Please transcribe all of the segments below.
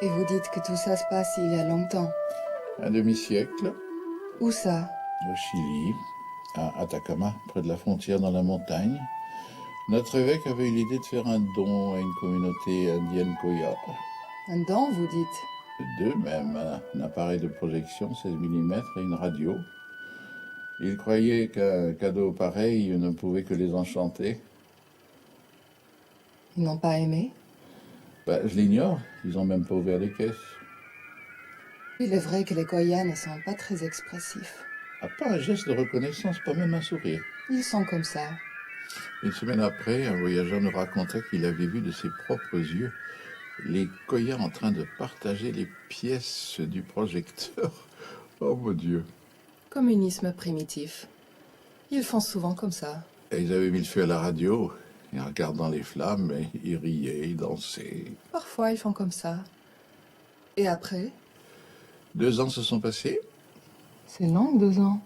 Et vous dites que tout ça se passe il y a longtemps. Un demi-siècle, Où ça? au Chili, à Atacama, près de la frontière dans la montagne. Notre évêque avait eu l'idée de faire un don à une communauté indienne Koya. Un don, vous dites? Deux même, un appareil de projection 16 mm et une radio. Il croyait qu'un cadeau pareil ne pouvait que les enchanter. Ils n'ont pas aimé? Je l'ignore, ils n'ont même pas ouvert les caisses. Il est vrai que les Koyas ne sont pas très expressifs. Pas un geste de reconnaissance, pas même un sourire. Ils sont comme ça. Une semaine après, un voyageur nous racontait qu'il avait vu de ses propres yeux les Koyas en train de partager les pièces du projecteur. Oh mon Dieu. Communisme primitif. Ils font souvent comme ça. Et ils avaient mis le feu à la radio, et en regardant les flammes, ils riaient, ils dansaient. Parfois, ils font comme ça. Et après? 2 ans se sont passés, C'est long, 2 ans.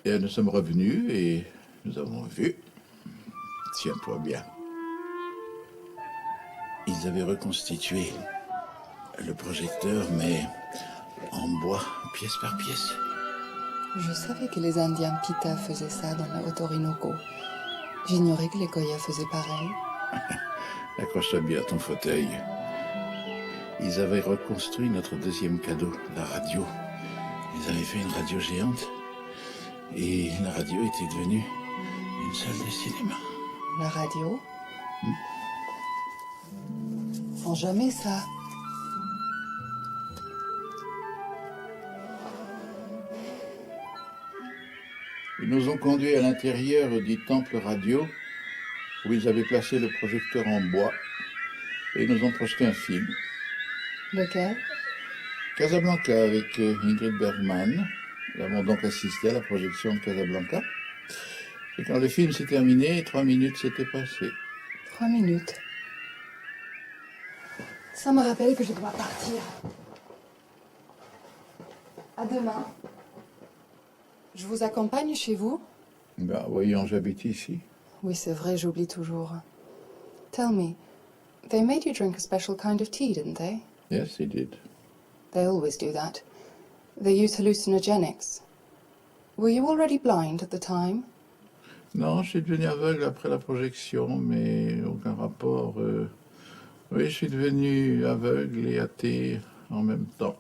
et nous sommes revenus, et nous avons vu, tiens-toi bien, ils avaient reconstitué le projecteur, mais en bois, pièce par pièce. Je savais que les Indiens Pita faisaient ça dans la Haute-Orinoco. J'ignorais que les Koyas faisaient pareil. Accroche-toi bien à ton fauteuil. Ils avaient reconstruit notre deuxième cadeau, la radio. Ils avaient fait une radio géante, et la radio était devenue une salle de cinéma. La radio? Ils font jamais ça. Ils nous ont conduits à l'intérieur du temple radio, où ils avaient placé le projecteur en bois, et ils nous ont projeté un film. Lequel? Casablanca avec Ingrid Bergman. Nous avons donc assisté à la projection de Casablanca. Et quand le film s'est terminé, 3 minutes s'étaient passées. 3 minutes. Ça me rappelle que je dois partir. À demain. Je vous accompagne chez vous? Voyons, j'habite ici. Oui, c'est vrai, j'oublie toujours. Tell me, they made you drink a special kind of tea, didn't they? Yes, they did. They always do that. They use hallucinogenics. Were you already blind at the time? Non, je suis devenu aveugle après la projection, mais aucun rapport. Oui, je suis devenu aveugle et athée en même temps.